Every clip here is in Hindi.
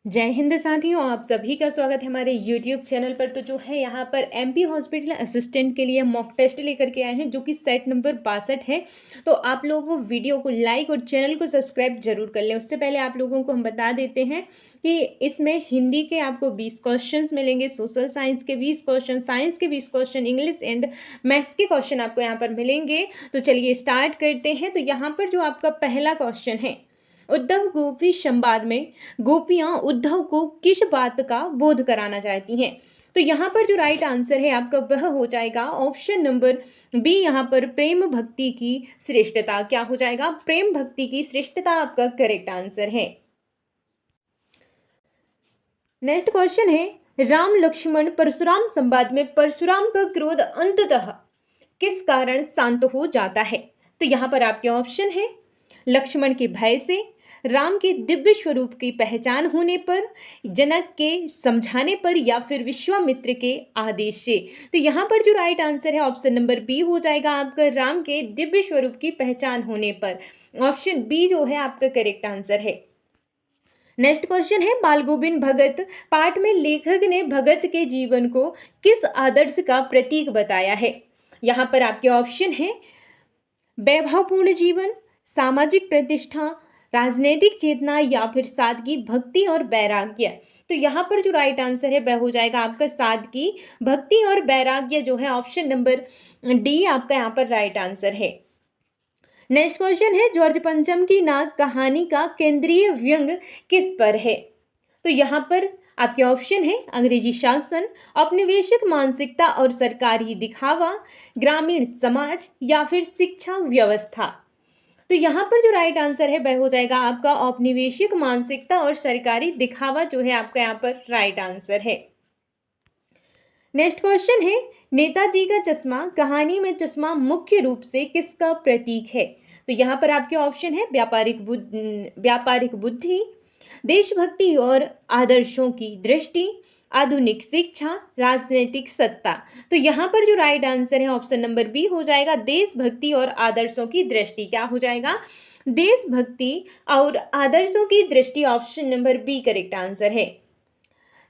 जय हिंद साथियों, आप सभी का स्वागत है हमारे YouTube चैनल पर। तो जो है यहाँ पर एमपी हॉस्पिटल असिस्टेंट के लिए मॉक टेस्ट लेकर के आए हैं, जो कि सेट नंबर 62 है। तो आप लोग वो वीडियो को लाइक और चैनल को सब्सक्राइब जरूर कर लें। उससे पहले आप लोगों को हम बता देते हैं कि इसमें हिंदी के आपको 20 क्वेश्चंस मिलेंगे, सोशल साइंस के 20 क्वेश्चन, साइंस के 20 क्वेश्चन, इंग्लिश एंड मैथ्स के क्वेश्चन आपको यहाँ पर मिलेंगे। तो चलिए स्टार्ट करते हैं। तो यहाँ पर जो आपका पहला क्वेश्चन है, उद्धव गोपी संवाद में गोपियां उद्धव को किस बात का बोध कराना चाहती हैं। तो यहाँ पर जो राइट आंसर है आपका वह हो जाएगा ऑप्शन नंबर बी, यहाँ पर प्रेम भक्ति की श्रेष्ठता। क्या हो जाएगा? प्रेम भक्ति की श्रेष्ठता आपका करेक्ट आंसर है। नेक्स्ट क्वेश्चन है, राम लक्ष्मण परशुराम संवाद में परशुराम का क्रोध अंततः किस कारण शांत हो जाता है। तो यहाँ पर आपके ऑप्शन है लक्ष्मण के भय से, राम के दिव्य स्वरूप की पहचान होने पर, जनक के समझाने पर, या फिर विश्वामित्र के आदेश से। तो यहाँ पर जो राइट आंसर है ऑप्शन नंबर बी हो जाएगा आपका, राम के दिव्य स्वरूप की पहचान होने पर। ऑप्शन बी जो है आपका करेक्ट आंसर है। नेक्स्ट क्वेश्चन है, बाल गोविंद भगत पाठ में लेखक ने भगत के जीवन को किस आदर्श का प्रतीक बताया है। यहाँ पर आपके ऑप्शन है वैभवपूर्ण जीवन, सामाजिक प्रतिष्ठा, राजनीतिक चेतना, या फिर सादगी, भक्ति और वैराग्य। तो यहाँ पर जो राइट आंसर है वह हो जाएगा आपका सादगी, भक्ति और वैराग्य जो है ऑप्शन नंबर डी आपका यहाँ पर राइट आंसर है। नेक्स्ट क्वेश्चन है, ज्वार्ज पंचम की नाग कहानी का केंद्रीय व्यंग किस पर है। तो यहाँ पर आपके ऑप्शन है अंग्रेजी शासन, औपनिवेशिक मानसिकता और सरकारी दिखावा, ग्रामीण समाज, या फिर शिक्षा व्यवस्था। तो यहाँ पर जो राइट आंसर है वह हो जाएगा आपका औपनिवेशिक मानसिकता और सरकारी दिखावा जो है आपका यहाँ पर राइट आंसर है। नेक्स्ट क्वेश्चन है, नेताजी का चश्मा कहानी में चश्मा मुख्य रूप से किसका प्रतीक है। तो यहाँ पर आपके ऑप्शन है व्यापारिक बुद्धि, देशभक्ति और आदर्शों की दृष्टि, आधुनिक शिक्षा, राजनीतिक सत्ता। तो यहाँ पर जो राइट आंसर है ऑप्शन नंबर बी हो जाएगा, देशभक्ति और आदर्शों की दृष्टि। क्या हो जाएगा? देशभक्ति और आदर्शों की दृष्टि। Option number B correct answer है।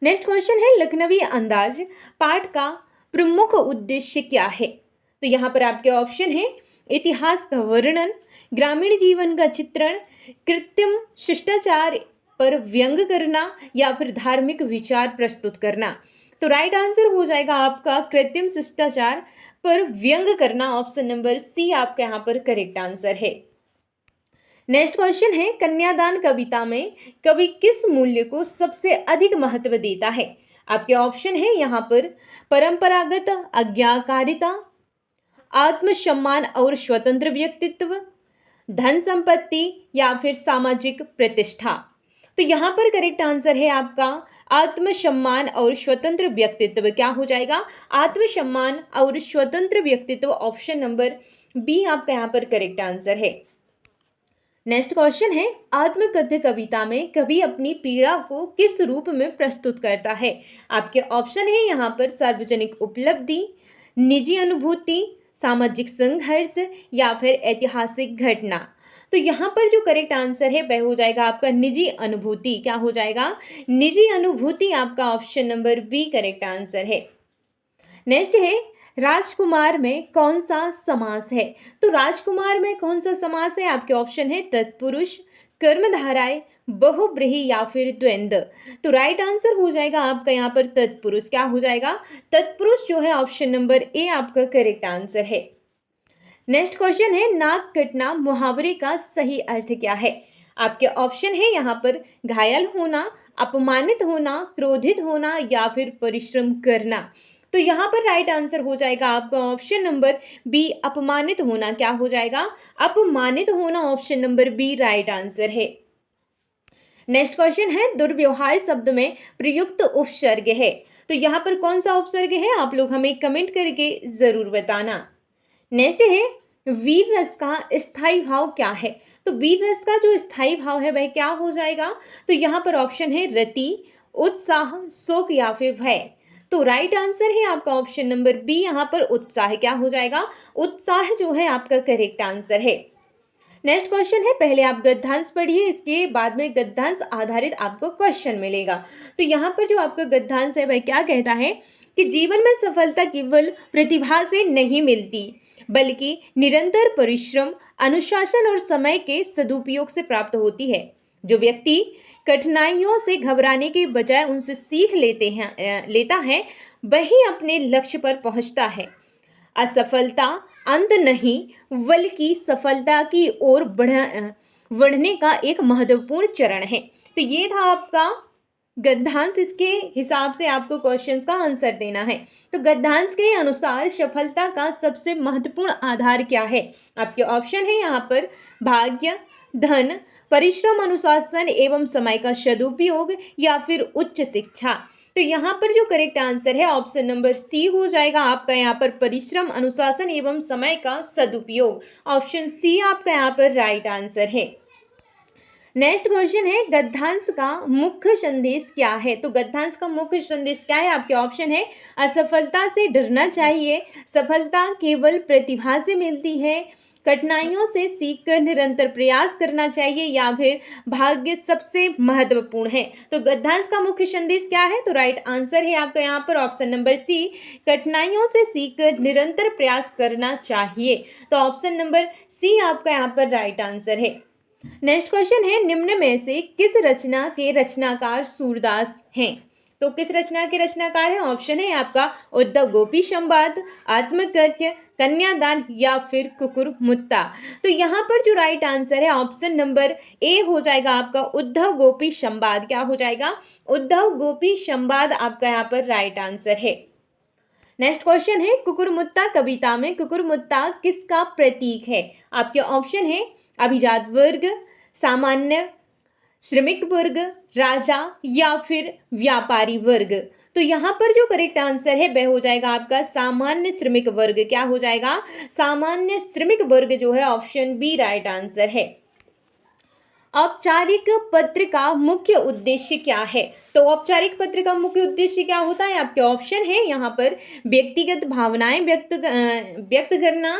नेक्स्ट क्वेश्चन है, लखनवी अंदाज पाठ का प्रमुख उद्देश्य क्या है। तो यहाँ पर आपके ऑप्शन है इतिहास का वर्णन, ग्रामीण जीवन का चित्रण, कृत्रिम शिष्टाचार पर व्यंग करना, या फिर धार्मिक विचार प्रस्तुत करना। तो राइट आंसर हो जाएगा आपका कृत्रिम शिष्टाचार पर व्यंग करना। ऑप्शन नंबर सी आपका यहाँ पर करेक्ट आंसर है। नेक्स्ट क्वेश्चन है, कन्यादान कविता में कवि किस मूल्य को सबसे अधिक महत्व देता है। आपके ऑप्शन है यहाँ पर परंपरागत आज्ञाकारिता, आत्मसम्मान और स्वतंत्र व्यक्तित्व, धन संपत्ति, या फिर सामाजिक प्रतिष्ठा। तो यहाँ पर करेक्ट आंसर है आपका आत्मसम्मान और स्वतंत्र व्यक्तित्व। क्या हो जाएगा? आत्मसम्मान और स्वतंत्र व्यक्तित्व। ऑप्शन नंबर बी आपका यहाँ पर करेक्ट आंसर है। नेक्स्ट क्वेश्चन है, आत्मकथ्य कविता में कवि अपनी पीड़ा को किस रूप में प्रस्तुत करता है। आपके ऑप्शन है यहाँ पर सार्वजनिक उपलब्धि, निजी अनुभूति, सामाजिक संघर्ष, या फिर ऐतिहासिक घटना। तो यहाँ पर जो करेक्ट आंसर है वह हो जाएगा आपका निजी अनुभूति। क्या हो जाएगा? निजी अनुभूति आपका option number B correct answer है। नेक्स्ट है, राजकुमार में कौन सा समास है। तो राजकुमार में कौन सा समास है? आपके ऑप्शन है तत्पुरुष, कर्मधारय, बहुब्रीहि, या फिर द्वंद्व। तो राइट आंसर हो जाएगा आपका यहाँ पर तत्पुरुष। क्या हो जाएगा? तत्पुरुष जो है ऑप्शन नंबर ए आपका करेक्ट आंसर है। नेक्स्ट क्वेश्चन है, नाक कटना मुहावरे का सही अर्थ क्या है। आपके ऑप्शन है यहाँ पर घायल होना, अपमानित होना, क्रोधित होना, या फिर परिश्रम करना। तो यहाँ पर राइट आंसर हो जाएगा आपका ऑप्शन नंबर बी अपमानित होना। क्या हो जाएगा? अपमानित होना। Option number B right answer है। नेक्स्ट क्वेश्चन है, दुर्व्यवहार शब्द में प्रयुक्त उपसर्ग है। तो यहाँ पर कौन सा उपसर्ग है? आप लोग हमें कमेंट करके जरूर बताना। नेक्स्ट है, वीर रस का स्थायी भाव क्या है। तो वीर रस का जो स्थायी भाव है वह क्या हो जाएगा? तो यहाँ पर ऑप्शन है रति, उत्साह, शोक, या फिर भय। तो राइट आंसर है आपका ऑप्शन नंबर बी यहाँ पर उत्साह। क्या हो जाएगा? उत्साह जो है आपका करेक्ट आंसर है। नेक्स्ट क्वेश्चन है, पहले आप गद्यांश पढ़िए, इसके बाद में गद्यांश आधारित आपको क्वेश्चन मिलेगा। तो यहाँ पर जो आपका गद्यांश है वह क्या कहता है कि जीवन में सफलता केवल प्रतिभा से नहीं मिलती, बल्कि निरंतर परिश्रम, अनुशासन और समय के सदुपयोग से प्राप्त होती है। जो व्यक्ति कठिनाइयों से घबराने के बजाय उनसे सीख लेता है, वही अपने लक्ष्य पर पहुंचता है। असफलता अंत नहीं, बल्कि सफलता की ओर बढ़ने का एक महत्वपूर्ण चरण है। तो ये था आपका गद्यांश। इसके हिसाब से आपको क्वेश्चंस का आंसर देना है। तो गद्यांश के अनुसार सफलता का सबसे महत्वपूर्ण आधार क्या है? आपके ऑप्शन है यहाँ पर भाग्य, धन, परिश्रम, अनुशासन एवं समय का सदुपयोग या फिर उच्च शिक्षा। तो यहाँ पर जो करेक्ट आंसर है ऑप्शन नंबर सी हो जाएगा आपका यहाँ पर परिश्रम, अनुशासन एवं समय का सदुपयोग। ऑप्शन सी आपका यहाँ पर राइट आंसर है। नेक्स्ट क्वेश्चन है, गद्यांश का मुख्य संदेश क्या है? तो गद्यांश का मुख्य संदेश क्या है? आपके ऑप्शन है असफलता से डरना चाहिए, सफलता केवल प्रतिभा से मिलती है, कठिनाइयों से सीखकर निरंतर प्रयास करना चाहिए या फिर भाग्य सबसे महत्वपूर्ण है। तो गद्यांश का मुख्य संदेश क्या है? तो राइट आंसर है आपका यहाँ पर ऑप्शन नंबर सी, कठिनाइयों से सीखकर निरंतर प्रयास करना चाहिए। तो ऑप्शन नंबर सी आपका यहाँ पर राइट आंसर है। नेक्स्ट क्वेश्चन है, निम्न में से किस रचना के रचनाकार सूरदास हैं? तो किस रचना के रचनाकार हैं? ऑप्शन है आपका उद्धव गोपी संवाद, आत्मकथ्य, कन्यादान या फिर कुकुरमुत्ता। तो यहाँ पर जो राइट आंसर है ऑप्शन नंबर ए हो जाएगा आपका उद्धव गोपी संवाद। क्या हो जाएगा? उद्धव गोपी संवाद आपका यहाँ पर राइट आंसर है। नेक्स्ट क्वेश्चन है, कुकुरमुत्ता कविता में कुकुरमुत्ता किसका प्रतीक है? आपके ऑप्शन है अभिजात वर्ग, सामान्य श्रमिक वर्ग, राजा या फिर व्यापारी वर्ग। तो यहाँ पर जो करेक्ट आंसर है वह हो जाएगा आपका सामान्य श्रमिक वर्ग। क्या हो जाएगा? सामान्य श्रमिक वर्ग जो है ऑप्शन बी राइट आंसर है। औपचारिक पत्र का मुख्य उद्देश्य क्या है? तो औपचारिक पत्र का मुख्य उद्देश्य क्या होता है? आपके ऑप्शन है यहाँ पर व्यक्तिगत भावनाएं व्यक्त करना,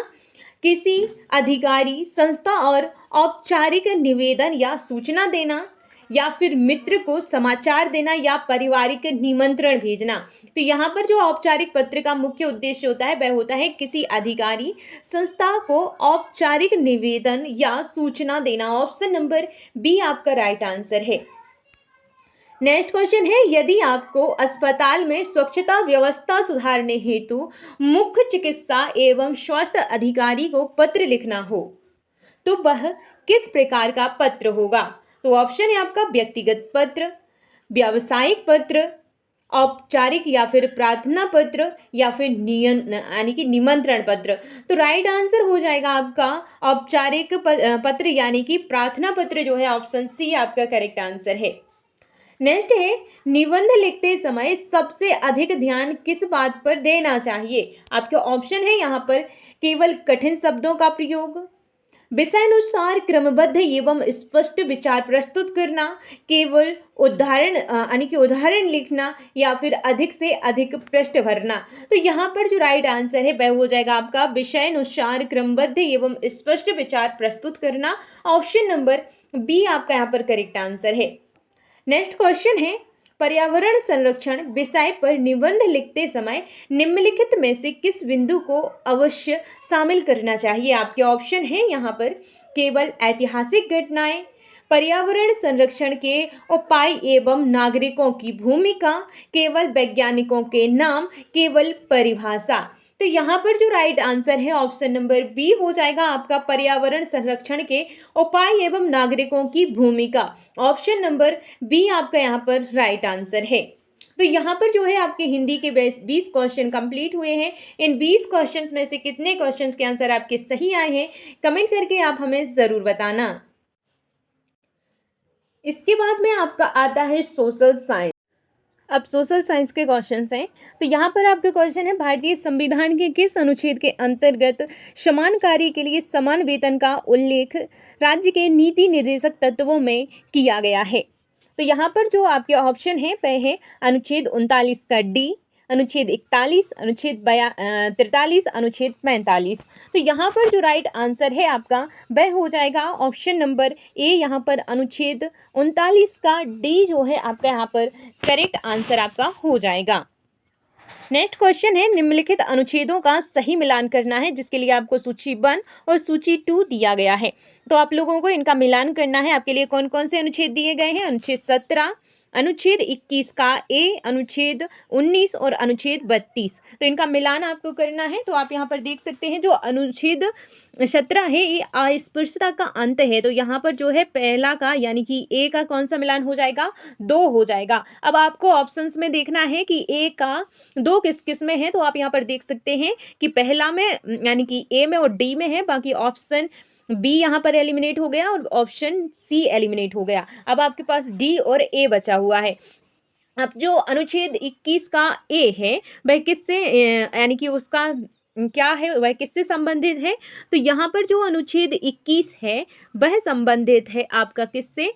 किसी अधिकारी, संस्था और औपचारिक निवेदन या सूचना देना, या फिर मित्र को समाचार देना या पारिवारिक निमंत्रण भेजना। तो यहाँ पर जो औपचारिक पत्र का मुख्य उद्देश्य होता है वह होता है किसी अधिकारी, संस्था को औपचारिक निवेदन या सूचना देना। ऑप्शन नंबर बी आपका राइट आंसर है। नेक्स्ट क्वेश्चन है, यदि आपको अस्पताल में स्वच्छता व्यवस्था सुधारने हेतु मुख्य चिकित्सा एवं स्वास्थ्य अधिकारी को पत्र लिखना हो तो वह किस प्रकार का पत्र होगा? तो ऑप्शन है आपका व्यक्तिगत पत्र, व्यावसायिक पत्र, औपचारिक या फिर प्रार्थना पत्र या फिर यानी कि निमंत्रण पत्र। तो राइट आंसर हो जाएगा आपका औपचारिक पत्र यानी कि प्रार्थना पत्र जो है ऑप्शन सी आपका करेक्ट आंसर है। नेक्स्ट है, निबंध लिखते समय सबसे अधिक ध्यान किस बात पर देना चाहिए? आपके ऑप्शन है यहाँ पर केवल कठिन शब्दों का प्रयोग, विषयानुसार क्रमबद्ध एवं स्पष्ट विचार प्रस्तुत करना, केवल उदाहरण लिखना या फिर अधिक से अधिक पृष्ठ भरना। तो यहाँ पर जो राइट आंसर है वह हो जाएगा आपका विषयानुसार क्रमबद्ध एवं स्पष्ट विचार प्रस्तुत करना। ऑप्शन नंबर बी आपका यहाँ पर करेक्ट आंसर है। नेक्स्ट क्वेश्चन है, पर्यावरण संरक्षण विषय पर निबंध लिखते समय निम्नलिखित में से किस बिंदु को अवश्य शामिल करना चाहिए? आपके ऑप्शन है यहाँ पर केवल ऐतिहासिक घटनाएं, पर्यावरण संरक्षण के उपाय एवं नागरिकों की भूमिका, केवल वैज्ञानिकों के नाम, केवल परिभाषा। तो यहाँ पर जो राइट आंसर है ऑप्शन नंबर बी हो जाएगा आपका पर्यावरण संरक्षण के उपाय एवं नागरिकों की भूमिका। ऑप्शन नंबर बी आपका यहाँ पर राइट आंसर है। तो यहाँ पर जो है आपके हिंदी के 20 क्वेश्चन कंप्लीट हुए हैं। इन 20 क्वेश्चंस में से कितने क्वेश्चंस के आंसर आपके सही आए हैं कमेंट करके आप हमें ज़रूर बताना। इसके बाद में आपका आता है सोशल साइंस। अब सोशल साइंस के क्वेश्चंस हैं। तो यहाँ पर आपका क्वेश्चन है, भारतीय संविधान के किस अनुच्छेद के अंतर्गत समान कार्य के लिए समान वेतन का उल्लेख राज्य के नीति निर्देशक तत्वों में किया गया है? तो यहाँ पर जो आपके ऑप्शन है वह है अनुच्छेद 39 का डी, अनुच्छेद 41, अनुच्छेद 43, अनुच्छेद 45। तो यहाँ पर जो राइट आंसर है आपका वह हो जाएगा ऑप्शन नंबर ए। यहाँ पर अनुच्छेद 39 का डी जो है आपका यहाँ पर करेक्ट आंसर आपका हो जाएगा। नेक्स्ट क्वेश्चन है, निम्नलिखित अनुच्छेदों का सही मिलान करना है, जिसके लिए आपको सूची 1 और सूची 2 दिया गया है। तो आप लोगों को इनका मिलान करना है। आपके लिए कौन कौन से अनुच्छेद दिए गए हैं? अनुच्छेद 17, अनुच्छेद 21 का ए, अनुच्छेद 19 और अनुच्छेद 32। तो इनका मिलान आपको करना है। तो आप यहाँ पर देख सकते हैं जो अनुच्छेद 17 है ये अस्पृश्यता का अंत है। तो यहाँ पर जो है पहला का यानी कि ए का कौन सा मिलान हो जाएगा? 2 हो जाएगा। अब आपको ऑप्शंस में देखना है कि ए का 2 किस किस में है। तो आप यहाँ पर देख सकते हैं कि पहला में यानी कि ए में और डी में है, बाकी ऑप्शन बी यहाँ पर एलिमिनेट हो गया और ऑप्शन सी एलिमिनेट हो गया। अब आपके पास डी और ए बचा हुआ है। अब जो अनुच्छेद 21 का ए है वह किससे यानी कि उसका क्या है, वह किससे संबंधित है? तो यहाँ पर जो अनुच्छेद 21 है वह संबंधित है आपका किससे?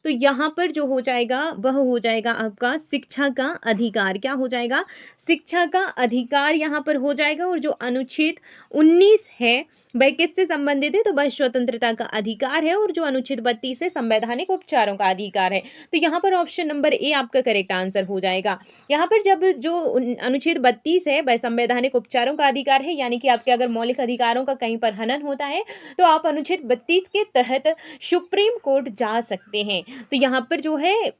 तो यहाँ पर जो हो जाएगा वह हो जाएगा आपका शिक्षा का अधिकार। क्या हो जाएगा? शिक्षा का अधिकार यहाँ पर हो जाएगा। और जो अनुच्छेद 19 है वह किससे संबंधित है? तो वह स्वतंत्रता का अधिकार है। और जो अनुच्छेद 32 है संवैधानिक उपचारों का अधिकार है। तो यहाँ पर ऑप्शन नंबर ए आपका करेक्ट आंसर हो जाएगा। यहाँ पर जब जो अनुच्छेद 32 है वह संवैधानिक उपचारों का अधिकार है, यानी कि आपके अगर मौलिक अधिकारों का कहीं पर हनन होता है तो आप अनुच्छेद 32 के तहत सुप्रीम कोर्ट जा सकते हैं। तो यहाँ पर जो है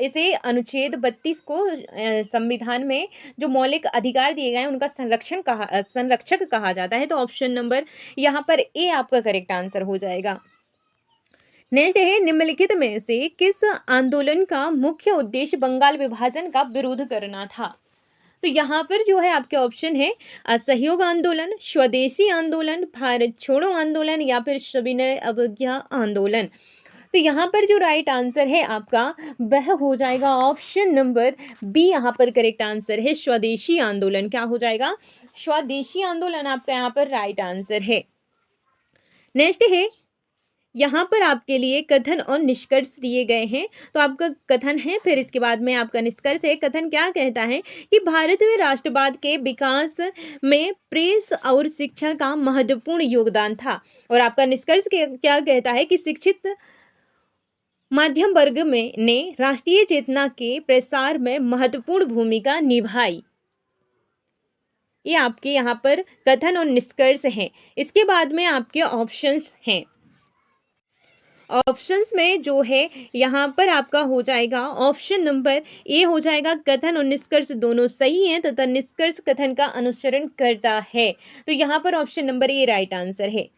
इसे अनुच्छेद 32 को संविधान में जो मौलिक अधिकार दिए गए हैं उनका संरक्षक कहा जाता है। तो ऑप्शन नंबर यहाँ पर ए आपका करेक्ट आंसर हो जाएगा। नेक्स्ट है, निम्नलिखित में से किस आंदोलन का मुख्य उद्देश्य बंगाल विभाजन का विरोध करना था? तो यहाँ पर जो है आपके ऑप्शन है असहयोग आंदोलन, स्वदेशी आंदोलन, भारत छोड़ो आंदोलन या फिर सविनय अवज्ञा आंदोलन। तो यहाँ पर जो राइट आंसर है आपका वह हो जाएगा ऑप्शन नंबर बी। यहाँ पर करेक्ट आंसर है स्वदेशी आंदोलन। क्या हो जाएगा? स्वदेशी आंदोलन आपका यहाँ पर राइट आंसर है। नेक्स्ट है, यहाँ पर आपके लिए कथन और निष्कर्ष दिए गए हैं। तो आपका कथन है, फिर इसके बाद में आपका निष्कर्ष है। कथन क्या कहता है कि भारत में राष्ट्रवाद के विकास में प्रेस और शिक्षा का महत्वपूर्ण योगदान था। और आपका निष्कर्ष क्या कहता है कि शिक्षित मध्यम वर्ग में ने राष्ट्रीय चेतना के प्रसार में महत्वपूर्ण भूमिका निभाई। ये आपके यहाँ पर कथन और निष्कर्ष हैं। इसके बाद में आपके ऑप्शंस हैं। ऑप्शंस में जो है यहाँ पर आपका हो जाएगा ऑप्शन नंबर ए हो जाएगा। कथन और निष्कर्ष दोनों सही हैं तथा निष्कर्ष कथन का अनुसरण करता है। तो यहाँ पर option number A right answer है।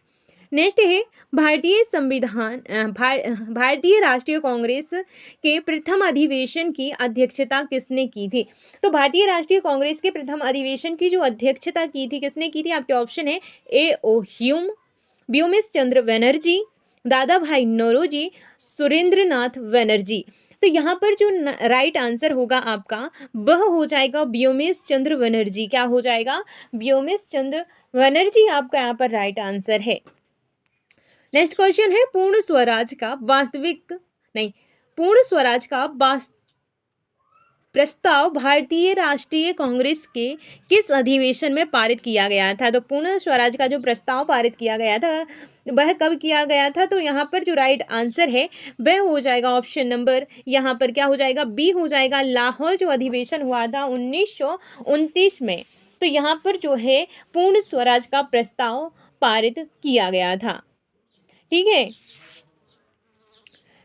नेक्स्ट है, भारतीय राष्ट्रीय कांग्रेस के प्रथम अधिवेशन की अध्यक्षता किसने की थी? तो भारतीय राष्ट्रीय कांग्रेस के प्रथम अधिवेशन की जो अध्यक्षता की थी किसने की थी? आपके ऑप्शन है ए ओ ह्यूम, व्योमेश चंद्र बनर्जी, दादा भाई नौरोजी, सुरेंद्र नाथ बनर्जी। तो यहाँ पर जो राइट आंसर होगा आपका वह हो जाएगा व्योमेश चंद्र बनर्जी। क्या हो जाएगा? व्योमेश चंद्र बनर्जी आपका यहाँ पर राइट आंसर है। नेक्स्ट क्वेश्चन है, पूर्ण स्वराज का प्रस्ताव भारतीय राष्ट्रीय कांग्रेस के किस अधिवेशन में पारित किया गया था? तो पूर्ण स्वराज का जो प्रस्ताव पारित किया गया था वह कब किया गया था? तो यहाँ पर जो राइट आंसर है वह हो जाएगा ऑप्शन नंबर यहाँ पर क्या हो जाएगा? बी हो जाएगा। लाहौर जो अधिवेशन हुआ था 1929 में। तो यहाँ पर जो है पूर्ण स्वराज का प्रस्ताव पारित किया गया था। ठीक है।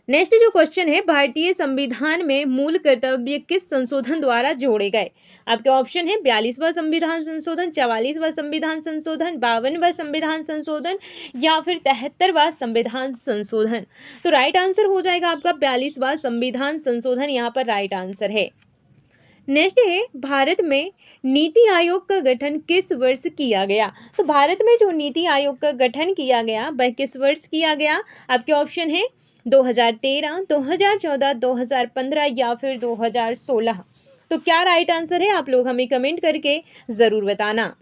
नेक्स्ट जो क्वेश्चन है, भारतीय संविधान में मूल कर्तव्य किस संशोधन द्वारा जोड़े गए? आपके ऑप्शन है 42वां संविधान संशोधन, 44वां संविधान संशोधन, 52वां संविधान संशोधन या फिर 73वां संविधान संशोधन। तो राइट आंसर हो जाएगा आपका 42वां संविधान संशोधन यहाँ पर राइट आंसर है। नेक्स्ट है, भारत में नीति आयोग का गठन किस वर्ष किया गया? तो भारत में जो नीति आयोग का गठन किया गया वह किस वर्ष किया गया? आपके ऑप्शन है 2013, 2014, 2015 या फिर 2016। तो क्या राइट आंसर है? आप लोग हमें कमेंट करके ज़रूर बताना।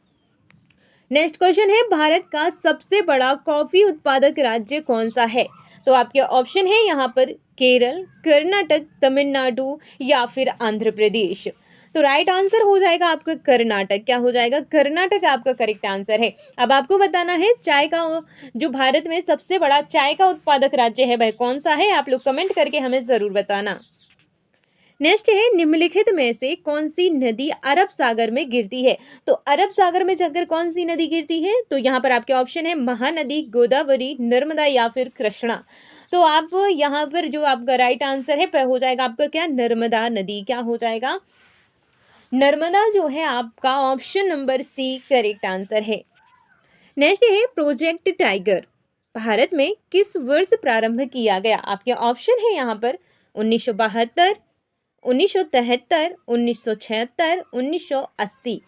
नेक्स्ट क्वेश्चन है, भारत का सबसे बड़ा कॉफ़ी उत्पादक राज्य कौन सा है? तो आपके ऑप्शन है यहाँ पर केरल, कर्नाटक, तमिलनाडु या फिर आंध्र प्रदेश। तो राइट आंसर हो जाएगा आपका कर्नाटक। क्या हो जाएगा? कर्नाटक आपका करेक्ट आंसर है। अब आपको बताना है चाय का जो भारत में सबसे बड़ा चाय का उत्पादक राज्य है वह कौन सा है? आप लोग कमेंट करके हमें जरूर बताना। नेक्स्ट है निम्नलिखित में से कौन सी नदी अरब सागर में गिरती है? तो अरब सागर में जाकर कौन सी नदी गिरती है? तो यहाँ पर आपके ऑप्शन है महानदी, गोदावरी, नर्मदा या फिर कृष्णा। तो आप यहाँ पर जो आपका राइट आंसर है वह हो जाएगा आपका क्या? नर्मदा नदी। क्या हो जाएगा? नर्मदा जो है आपका option number C correct answer है। नेक्स्ट है प्रोजेक्ट टाइगर भारत में किस वर्ष प्रारंभ किया गया? आपके ऑप्शन है यहाँ पर 1972, 1973, 1976, 1980।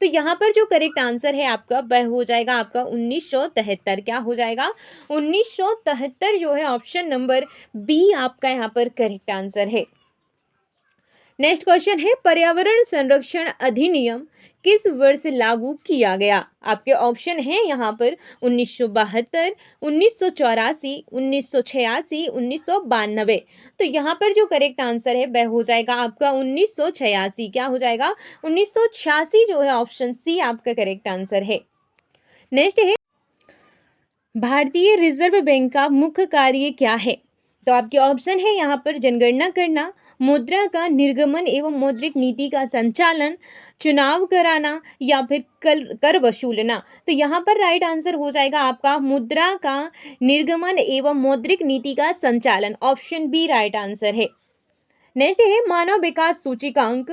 तो यहाँ पर जो करेक्ट आंसर है आपका वह हो जाएगा आपका 1973। क्या हो जाएगा? 1973 जो है ऑप्शन नंबर बी आपका यहाँ पर करेक्ट आंसर है। नेक्स्ट क्वेश्चन है पर्यावरण संरक्षण अधिनियम किस वर्ष लागू किया गया? आपके ऑप्शन है यहाँ पर 1972, 1984, 1986, 1992। तो यहाँ पर जो करेक्ट आंसर है वह हो जाएगा आपका 1986। क्या हो जाएगा? 1986 जो है ऑप्शन सी आपका करेक्ट आंसर है। नेक्स्ट है भारतीय रिजर्व बैंक का मुख्य कार्य क्या है? तो आपके ऑप्शन है यहाँ पर जनगणना करना, मुद्रा का निर्गमन एवं मौद्रिक नीति का संचालन, चुनाव कराना या फिर कर वसूलना। तो यहाँ पर राइट आंसर हो जाएगा आपका मुद्रा का निर्गमन एवं मौद्रिक नीति का संचालन। ऑप्शन बी राइट आंसर है। नेक्स्ट है मानव विकास सूचकांक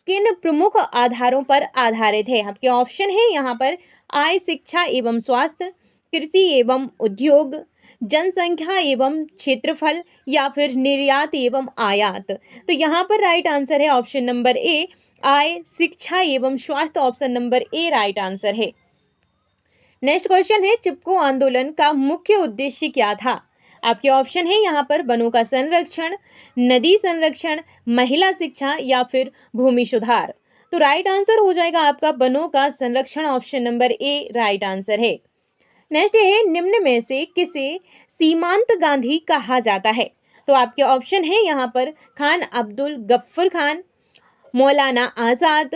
किन प्रमुख आधारों पर आधारित है? आपके ऑप्शन है यहाँ पर आय, शिक्षा एवं स्वास्थ्य, कृषि एवं उद्योग, जनसंख्या एवं क्षेत्रफल या फिर निर्यात एवं आयात। तो यहाँ पर राइट आंसर है ऑप्शन नंबर ए आय, शिक्षा एवं स्वास्थ्य। Option number A right answer है। नेक्स्ट क्वेश्चन है चिपको आंदोलन का मुख्य उद्देश्य क्या था? आपके ऑप्शन है यहाँ पर वनों का संरक्षण, नदी संरक्षण, महिला शिक्षा या फिर भूमि सुधार। तो राइट आंसर हो जाएगा आपका वनों का संरक्षण। Option number A right answer है। नेक्स्ट है निम्न में से किसे सीमांत गांधी कहा जाता है? तो आपके ऑप्शन है यहाँ पर खान अब्दुल गफ्फर खान, मौलाना आजाद,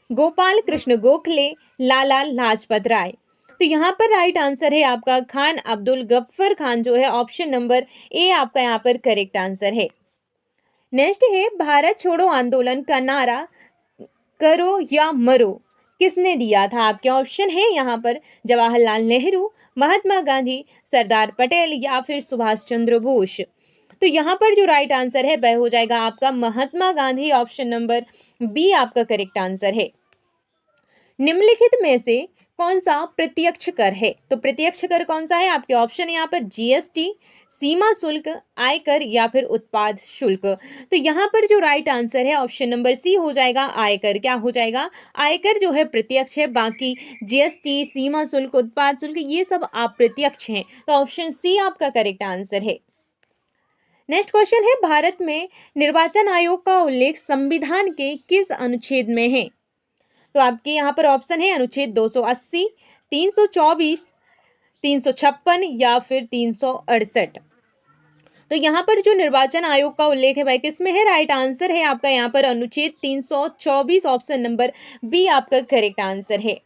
गोपाल कृष्ण गोखले, लाला लाजपत राय। तो यहाँ पर राइट आंसर है आपका खान अब्दुल गफ्फर खान जो है ऑप्शन नंबर ए आपका यहाँ पर करेक्ट आंसर है। नेक्स्ट है भारत छोड़ो आंदोलन का नारा करो या मरो किसने दिया था? आपके ऑप्शन है यहाँ पर जवाहरलाल नेहरू, महात्मा गांधी, सरदार पटेल या फिर सुभाष चंद्र बोस। तो यहाँ पर जो राइट आंसर है वह हो जाएगा आपका Mahatma Gandhi. Option number B आपका करेक्ट आंसर है। निम्नलिखित में से कौन सा प्रत्यक्ष कर है? तो प्रत्यक्ष कर कौन सा है? आपके ऑप्शन है यहाँ पर जीएसटी, सीमा शुल्क, आयकर या फिर उत्पाद शुल्क। तो यहाँ पर जो राइट आंसर है ऑप्शन नंबर सी हो जाएगा आयकर। क्या हो जाएगा? आयकर जो है प्रत्यक्ष है, बाकी जीएसटी, सीमा शुल्क, उत्पाद शुल्क ये सब अप्रत्यक्ष हैं। तो ऑप्शन सी आपका करेक्ट आंसर है। नेक्स्ट क्वेश्चन है भारत में निर्वाचन आयोग का उल्लेख संविधान के किस अनुच्छेद में है? तो आपके यहाँ पर ऑप्शन है अनुच्छेद 280, 324, 356 या फिर 368। तो यहाँ पर जो निर्वाचन आयोग का उल्लेख है वह किस में है? राइट आंसर है आपका यहाँ पर अनुच्छेद 324। ऑप्शन नंबर बी आपका करेक्ट आंसर है।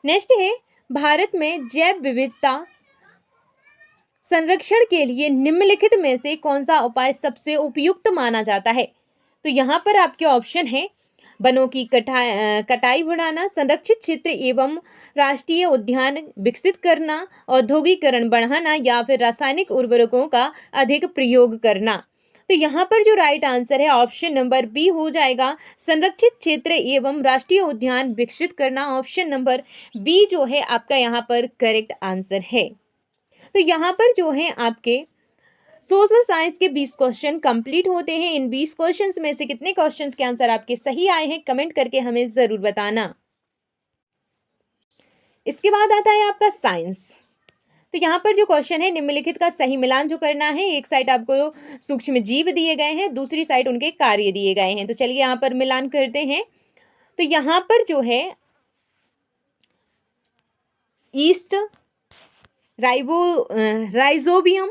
नेक्स्ट है भारत में जैव विविधता संरक्षण के लिए निम्नलिखित में से कौन सा उपाय सबसे उपयुक्त माना जाता है? तो यहाँ पर आपके ऑप्शन है वनों की कटाई बढ़ाना, संरक्षित क्षेत्र एवं राष्ट्रीय उद्यान विकसित करना, औद्योगिकरण बढ़ाना या फिर रासायनिक उर्वरकों का अधिक प्रयोग करना। तो यहाँ पर जो राइट आंसर है ऑप्शन नंबर बी हो जाएगा संरक्षित क्षेत्र एवं राष्ट्रीय उद्यान विकसित करना। ऑप्शन नंबर बी जो है आपका यहाँ पर करेक्ट आंसर है। तो यहाँ पर जो है आपके सोशल साइंस के 20 क्वेश्चन कंप्लीट होते हैं। इन 20 क्वेश्चंस में से कितने क्वेश्चंस के आंसर आपके सही आए हैं कमेंट करके हमें जरूर बताना। इसके बाद आता है आपका साइंस। तो यहाँ पर जो क्वेश्चन है निम्नलिखित का सही मिलान जो करना है, एक साइड आपको सूक्ष्म जीव दिए गए हैं, दूसरी साइड उनके कार्य दिए गए हैं। तो चलिए यहाँ पर मिलान करते हैं। तो यहाँ पर जो है ईस्ट, राइजोबियम,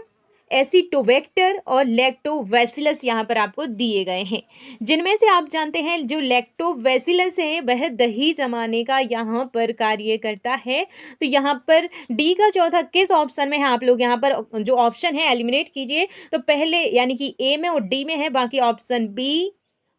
एसिटोबैक्टर और लैक्टोबैसिलस यहाँ पर आपको दिए गए हैं, जिनमें से आप जानते हैं जो लैक्टोबैसिलस है वह दही जमाने का यहाँ पर कार्य करता है। तो यहाँ पर डी का चौथा किस ऑप्शन में है, आप लोग यहाँ पर जो ऑप्शन है एलिमिनेट कीजिए। तो पहले यानी कि ए में और डी में है, बाकी ऑप्शन बी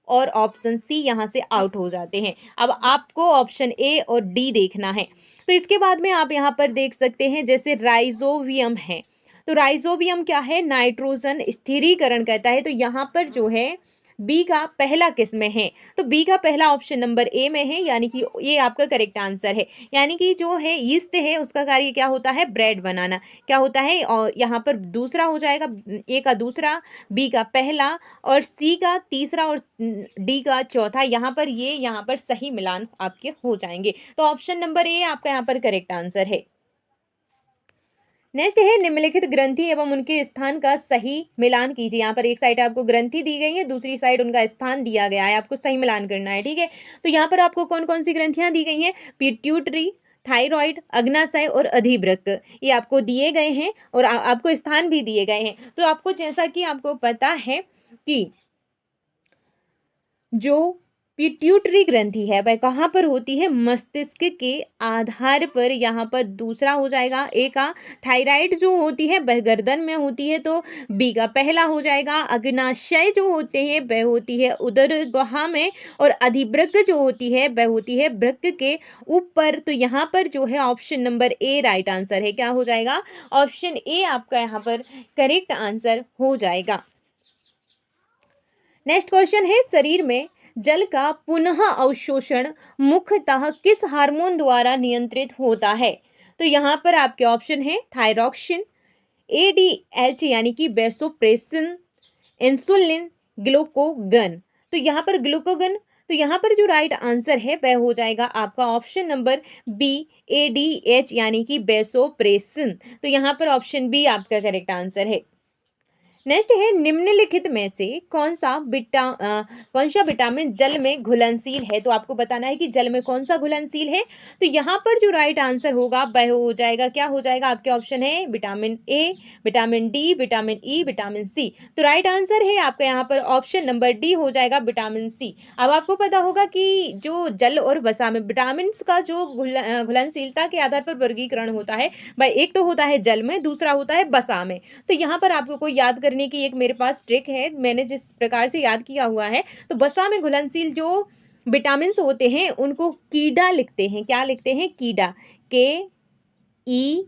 और ऑप्शन सी यहाँ से आउट हो जाते हैं। अब आपको ऑप्शन ए और डी देखना है। तो इसके बाद में आप यहाँ पर देख सकते हैं जैसे राइजोबियम है, तो राइजोबियम क्या है, नाइट्रोजन स्थिरीकरण कहता है। तो यहाँ पर जो है बी का पहला किस में है, तो बी का पहला ऑप्शन नंबर ए में है, यानी कि ये आपका करेक्ट आंसर है। यानी कि जो है यीस्ट है उसका कार्य क्या होता है, ब्रेड बनाना क्या होता है, और यहाँ पर दूसरा हो जाएगा, ए का दूसरा, बी का पहला और सी का तीसरा और डी का चौथा। यहाँ पर ये यहाँ पर सही मिलान आपके हो जाएंगे। तो ऑप्शन नंबर ए आपका यहाँ पर करेक्ट आंसर है। नेक्स्ट है निम्नलिखित ग्रंथि एवं उनके स्थान का सही मिलान कीजिए। यहाँ पर एक साइड आपको ग्रंथि दी गई है, दूसरी साइड उनका स्थान दिया गया है, आपको सही मिलान करना है, ठीक है। तो यहाँ पर आपको कौन कौन सी ग्रंथियाँ दी गई हैं, पिट्यूटरी, थायराइड, अग्नाशय और अधिवृक्क, ये आपको दिए गए हैं और आपको स्थान भी दिए गए हैं। तो आपको जैसा कि आपको पता है कि जो पिट्यूटरी ग्रंथि है वह कहाँ पर होती है, मस्तिष्क के आधार पर। यहाँ पर दूसरा हो जाएगा ए का। थायराइड जो होती है वह गर्दन में होती है, तो बी का पहला हो जाएगा। अग्नाशय जो होते हैं वह होती है उदर गुहा में, और अधिवृक्क जो होती है वह होती है वृक्क के ऊपर। तो यहाँ पर जो है option number A right answer है। क्या हो जाएगा, ऑप्शन ए आपका यहाँ पर करेक्ट आंसर हो जाएगा। नेक्स्ट क्वेश्चन है, शरीर में जल का पुनः अवशोषण मुख्यतः किस हार्मोन द्वारा नियंत्रित होता है। तो यहाँ पर आपके ऑप्शन है थायरॉक्सिन, एडीएच यानी कि वैसोप्रेसिन, इंसुलिन, ग्लूकोगन। तो यहाँ पर ग्लूकोगन, तो यहाँ पर जो राइट आंसर है वह हो जाएगा आपका ऑप्शन नंबर बी, एडीएच यानी कि वैसोप्रेसिन। तो यहाँ पर ऑप्शन बी आपका करेक्ट आंसर है। नेक्स्ट है, निम्नलिखित में से कौन सा विटामिन जल में घुलनशील है। तो आपको बताना है कि जल में कौन सा घुलनशील है। तो यहाँ पर जो राइट आंसर होगा वह हो जाएगा, क्या हो जाएगा, आपके ऑप्शन है vitamin A, vitamin D, vitamin E, vitamin C. तो राइट आंसर है आपका यहाँ पर ऑप्शन नंबर डी हो जाएगा, विटामिन सी। अब आपको पता होगा कि जो जल और वसा में विटामिन का जो घुलनशीलता के आधार पर वर्गीकरण होता है भाई, एक तो होता है जल में, दूसरा होता है वसा में। तो यहाँ पर आपको कोई याद करने की एक मेरे पास ट्रिक है, मैंने जिस प्रकार से याद किया हुआ है। तो वसा में घुलनशील जो विटामिन होते हैं उनको कीडा लिखते हैं, क्या लिखते हैं, कीडा, KEDA।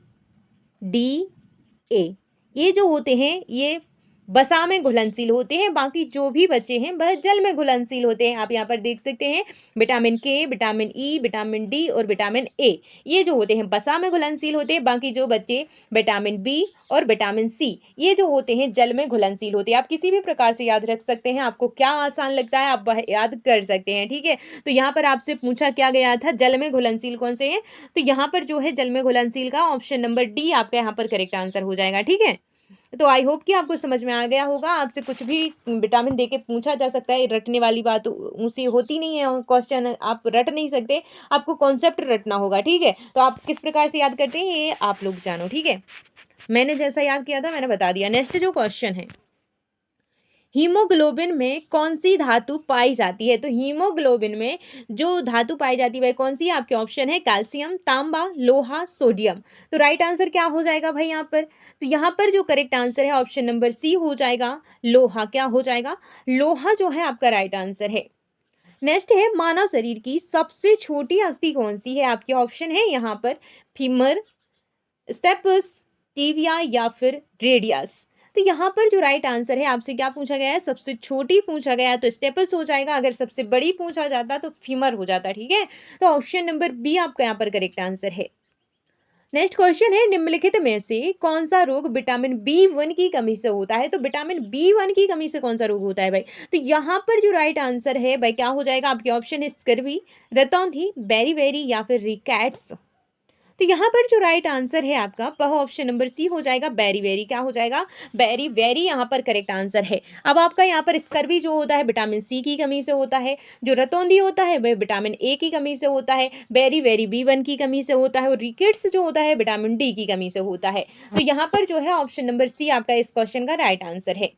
ये जो होते हैं ये वसा में घुलनशील होते हैं, बाकी जो भी बचे हैं वह जल में घुलनशील होते हैं। आप यहाँ पर देख सकते हैं विटामिन के, विटामिन ई, विटामिन डी और विटामिन ए, ये जो होते हैं वसा में घुलनशील होते हैं। बाकी जो बचे विटामिन बी और विटामिन सी, ये जो होते हैं जल में घुलनशील होते हैं। आप किसी भी प्रकार से याद रख सकते हैं, आपको क्या आसान लगता है आप वह याद कर सकते हैं, ठीक है। तो यहाँ पर आपसे पूछा क्या गया था, जल में घुलनशील कौन से हैं। तो यहाँ पर जो है जल में घुलनशील का ऑप्शन नंबर डी आपका यहाँ पर करेक्ट आंसर हो जाएगा, ठीक है। तो आई होप कि आपको समझ में आ गया होगा। आपसे कुछ भी विटामिन दे के पूछा जा सकता है, रटने वाली बात उसी होती नहीं है, क्वेश्चन आप रट नहीं सकते, आपको कॉन्सेप्ट रटना होगा, ठीक है। तो आप किस प्रकार से याद करते हैं ये आप लोग जानो, ठीक है। मैंने जैसा याद किया था मैंने बता दिया। नेक्स्ट जो क्वेश्चन है, हीमोग्लोबिन में कौन सी धातु पाई जाती है। तो हीमोग्लोबिन में जो धातु पाई जाती है वह कौन सी है, आपके ऑप्शन है कैल्शियम, तांबा, लोहा, सोडियम। तो राइट आंसर क्या हो जाएगा भाई यहाँ पर, तो यहाँ पर जो करेक्ट आंसर है ऑप्शन नंबर सी हो जाएगा, लोहा। क्या हो जाएगा, लोहा जो है आपका राइट आंसर है। नेक्स्ट है, मानव शरीर की सबसे छोटी अस्थि कौन सी है। आपके ऑप्शन है यहाँ पर फीमर, स्टेपस, टिबिया या फिर रेडियस। तो यहाँ पर जो राइट आंसर है, आपसे क्या पूछा गया है, सबसे छोटी पूछा गया है तो स्टेपस हो जाएगा, अगर सबसे बड़ी पूछा जाता तो फीमर हो जाता, ठीक है। तो ऑप्शन नंबर बी आपका यहाँ पर करेक्ट आंसर है। नेक्स्ट क्वेश्चन है, निम्नलिखित में से कौन सा रोग विटामिन B1 की कमी से होता है। तो विटामिन B1 की कमी से कौन सा रोग होता है भाई, तो यहाँ पर जो राइट आंसर है भाई क्या हो जाएगा, आपके ऑप्शन है स्कर्वी, रतौंधी, बेरी या फिर रिकैट्स। तो यहाँ पर जो राइट आंसर है आपका वह ऑप्शन नंबर सी हो जाएगा, बेरी वेरी। क्या हो जाएगा? बेरी वेरी यहाँ पर करेक्ट आंसर है। अब आपका यहाँ पर स्कर्वी जो होता है विटामिन सी की कमी से होता है, जो रतौंधी होता है वह विटामिन ए की कमी से होता है, बेरी वेरी B1 की कमी से होता है और रिकेट्स जो होता है विटामिन डी की कमी से होता है। तो यहाँ पर जो है ऑप्शन नंबर सी आपका इस क्वेश्चन का राइट आंसर है।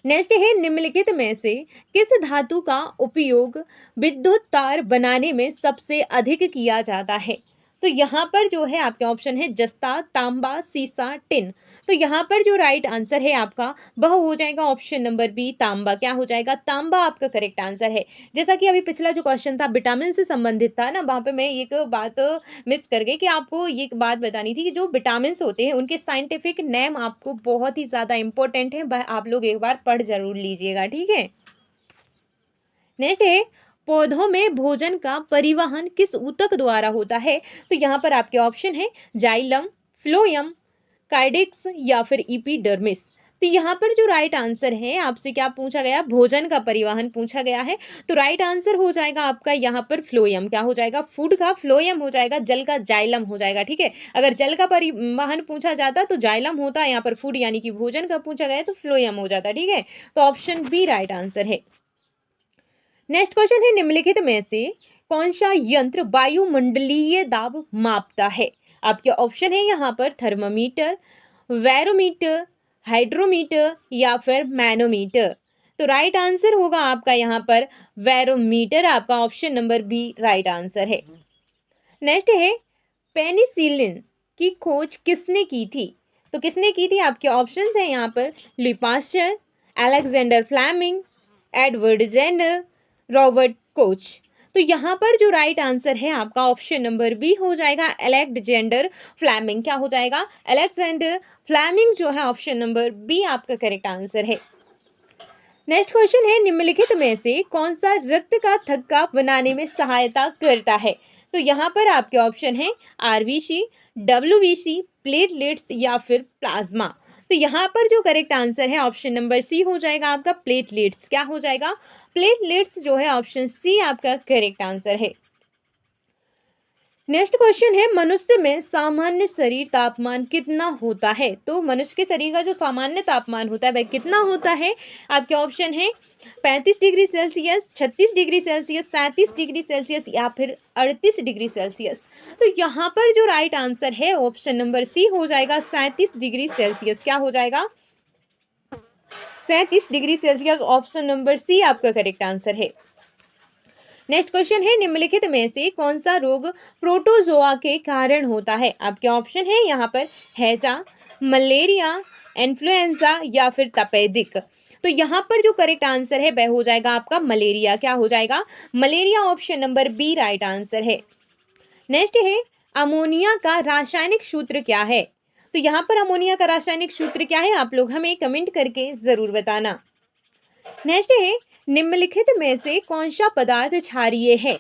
नेक्स्ट है, निम्नलिखित में से किस धातु का उपयोग विद्युत तार बनाने में सबसे अधिक किया जाता है? तो यहाँ पर जो है आपके ऑप्शन है जस्ता, तांबा, सीसा, टिन। तो यहाँ पर जो राइट आंसर है आपका वह हो जाएगा ऑप्शन नंबर बी, तांबा। क्या हो जाएगा? तांबा आपका करेक्ट आंसर है। जैसा कि अभी पिछला जो क्वेश्चन था विटामिन से संबंधित था ना, वहाँ पे मैं एक बात मिस कर गई कि आपको ये बात बतानी थी कि जो विटामिन होते हैं उनके साइंटिफिक नेम आपको बहुत ही ज़्यादा इंपॉर्टेंट है, वह आप लोग एक बार पढ़ जरूर लीजिएगा, ठीक है। नेक्स्ट है, पौधों में भोजन का परिवहन किस ऊतक द्वारा होता है? तो यहाँ पर आपके ऑप्शन है जाइलम, फ्लोयम, कार्डिक्स या फिर इपीडर्मिस। तो यहाँ पर जो राइट आंसर है, आपसे क्या पूछा गया? भोजन का परिवहन पूछा गया है। तो राइट आंसर हो जाएगा आपका यहाँ पर फ्लोयम। क्या हो जाएगा? फूड का फ्लोयम हो जाएगा, जल का जाइलम हो जाएगा, ठीक है। अगर जल का परिवहन पूछा जाता तो जाइलम होता, यहाँ पर फूड यानी कि भोजन का पूछा गया तो फ्लोयम हो जाता, ठीक है। तो ऑप्शन बी राइट आंसर है। नेक्स्ट क्वेश्चन है, निम्नलिखित में से कौन सा यंत्र वायुमंडलीय दाब मापता है? आपके ऑप्शन है यहाँ पर थर्मामीटर, बैरोमीटर, हाइड्रोमीटर या फिर मैनोमीटर। तो राइट आंसर होगा आपका यहाँ पर बैरोमीटर। आपका option number B right answer है। नेक्स्ट है, पेनिसिलिन की खोज किसने की थी? तो किसने की थी? आपके ऑप्शंस हैं यहाँ पर Louis Pasteur, Alexander Fleming, Edward Jenner, Robert Koch. तो यहाँ पर जो राइट आंसर है आपका ऑप्शन नंबर बी हो जाएगा, अलेक्जेंडर फ्लेमिंग। क्या हो जाएगा? अलेक्जेंडर फ्लेमिंग जो है ऑप्शन नंबर बी आपका करेक्ट आंसर है। नेक्स्ट क्वेश्चन है, निम्नलिखित में से कौन सा रक्त का थक्का बनाने में सहायता करता है? तो यहाँ पर आपके ऑप्शन है आरबीसी, डब्ल्यूबीसी, प्लेटलेट्स या फिर प्लाज्मा। तो यहाँ पर जो करेक्ट आंसर है ऑप्शन नंबर सी हो जाएगा आपका प्लेटलेट्स। क्या हो जाएगा? प्लेटलेट्स जो है ऑप्शन सी आपका करेक्ट आंसर है। नेक्स्ट क्वेश्चन है, मनुष्य में सामान्य शरीर तापमान कितना होता है? तो मनुष्य के शरीर का जो सामान्य तापमान होता है वह कितना होता है? आपके ऑप्शन है 35 degree Celsius, 36 degree Celsius, 37 degree Celsius या फिर 38 डिग्री सेल्सियस। तो यहाँ पर जो राइट आंसर है ऑप्शन नंबर सी हो जाएगा 37 डिग्री सेल्सियस। क्या हो जाएगा? 37 degree Celsius option number C आपका करेक्ट आंसर है। नेक्स्ट क्वेश्चन है, निम्नलिखित में से कौन सा रोग प्रोटोजोआ के कारण होता है? आपके ऑप्शन है यहाँ पर हैजा, मलेरिया, इन्फ्लुएंजा या फिर तपेदिक। तो यहाँ पर जो करेक्ट आंसर है वह हो जाएगा आपका मलेरिया। क्या हो जाएगा? Malaria option number B right answer है। नेक्स्ट है, अमोनिया का रासायनिक सूत्र क्या है? तो यहाँ पर अमोनिया का रासायनिक सूत्र क्या है? आप लोग हमें कमेंट करके जरूर बताना। नेक्स्ट है, निम्नलिखित में से कौन सा पदार्थ क्षारीय है?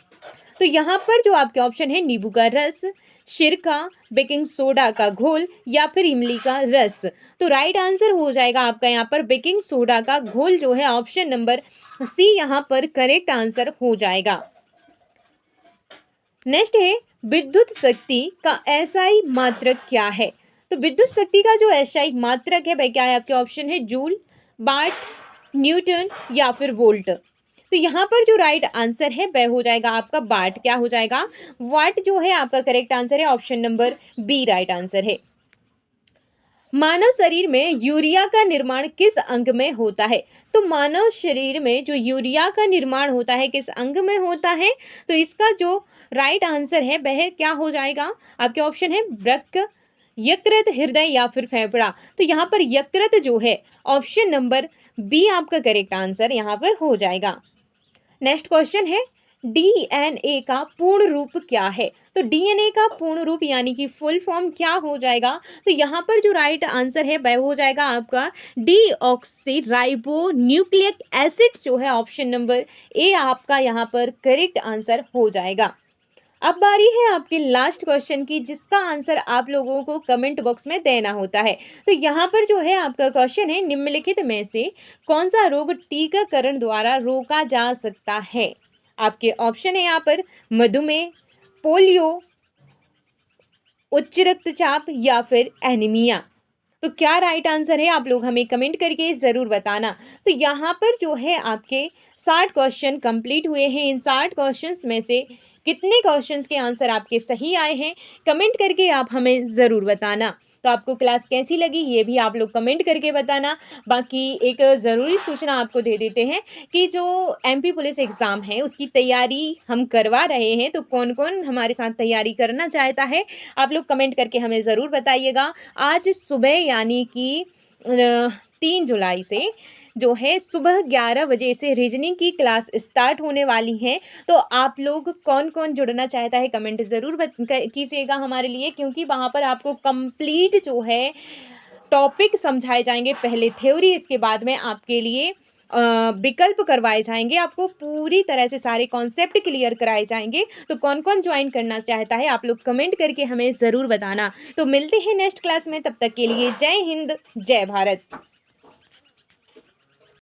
तो यहाँ पर जो आपके ऑप्शन है नींबू का रस, सिरका, बेकिंग सोडा का घोल या फिर इमली का रस। तो राइट आंसर हो जाएगा आपका यहाँ पर बेकिंग सोडा का घोल जो है ऑप्शन नंबर सी यहाँ पर करेक्ट आंसर हो जाएगा। नेक्स्ट है, विद्युत शक्ति का एसआई मात्रक क्या है? तो विद्युत शक्ति का जो एसआई मात्रक है वह क्या है? आपके ऑप्शन है जूल, वाट, न्यूटन या फिर वोल्ट। तो यहाँ पर जो राइट आंसर है वह हो जाएगा आपका वाट। क्या हो जाएगा? वाट जो है आपका करेक्ट आंसर है option number B right answer है। मानव शरीर में यूरिया का निर्माण किस अंग में होता है? तो मानव शरीर में जो यूरिया का निर्माण होता है किस अंग में होता है? तो इसका जो राइट आंसर है वह क्या हो जाएगा? आपके ऑप्शन है वृक्क, यकृत, हृदय या फिर फेफड़ा। तो यहाँ पर यकृत जो है ऑप्शन नंबर बी आपका करेक्ट आंसर यहाँ पर हो जाएगा। नेक्स्ट क्वेश्चन है, डीएनए का पूर्ण रूप क्या है? तो डीएनए का पूर्ण रूप यानी कि फुल फॉर्म क्या हो जाएगा? तो यहाँ पर जो राइट आंसर है वह हो जाएगा आपका डीऑक्सी राइबो न्यूक्लिक एसिड जो है ऑप्शन नंबर ए आपका यहाँ पर करेक्ट आंसर हो जाएगा। अब बारी है आपके लास्ट क्वेश्चन की, जिसका आंसर आप लोगों को कमेंट बॉक्स में देना होता है। तो यहाँ पर जो है आपका क्वेश्चन है, निम्नलिखित में से कौन सा रोग टीकाकरण द्वारा रोका जा सकता है? आपके ऑप्शन है यहाँ पर मधुमेह, पोलियो, उच्च रक्तचाप या फिर एनीमिया। तो क्या राइट आंसर है, आप लोग हमें कमेंट करके ज़रूर बताना। तो यहाँ पर जो है आपके 60 क्वेश्चन कंप्लीट हुए हैं। इन 60 क्वेश्चंस में से कितने क्वेश्चंस के आंसर आपके सही आए हैं, कमेंट करके आप हमें ज़रूर बताना। तो आपको क्लास कैसी लगी ये भी आप लोग कमेंट करके बताना। बाकी एक ज़रूरी सूचना आपको दे देते हैं कि जो एमपी पुलिस एग्ज़ाम है उसकी तैयारी हम करवा रहे हैं। तो कौन कौन हमारे साथ तैयारी करना चाहता है, आप लोग कमेंट करके हमें ज़रूर बताइएगा। आज सुबह यानी कि 3 जुलाई से जो है सुबह 11 बजे से रीजनिंग की क्लास स्टार्ट होने वाली है। तो आप लोग कौन-कौन जुड़ना चाहता है कमेंट ज़रूर कीजिएगा हमारे लिए, क्योंकि वहाँ पर आपको कंप्लीट जो है टॉपिक समझाए जाएंगे। पहले थ्योरी, इसके बाद में आपके लिए विकल्प करवाए जाएंगे। आपको पूरी तरह से सारे कॉन्सेप्ट क्लियर कराए जाएंगे। तो कौन कौन ज्वाइन करना चाहता है आप लोग कमेंट करके हमें ज़रूर बताना। तो मिलते हैं नेक्स्ट क्लास में, तब तक के लिए जय हिंद जय भारत।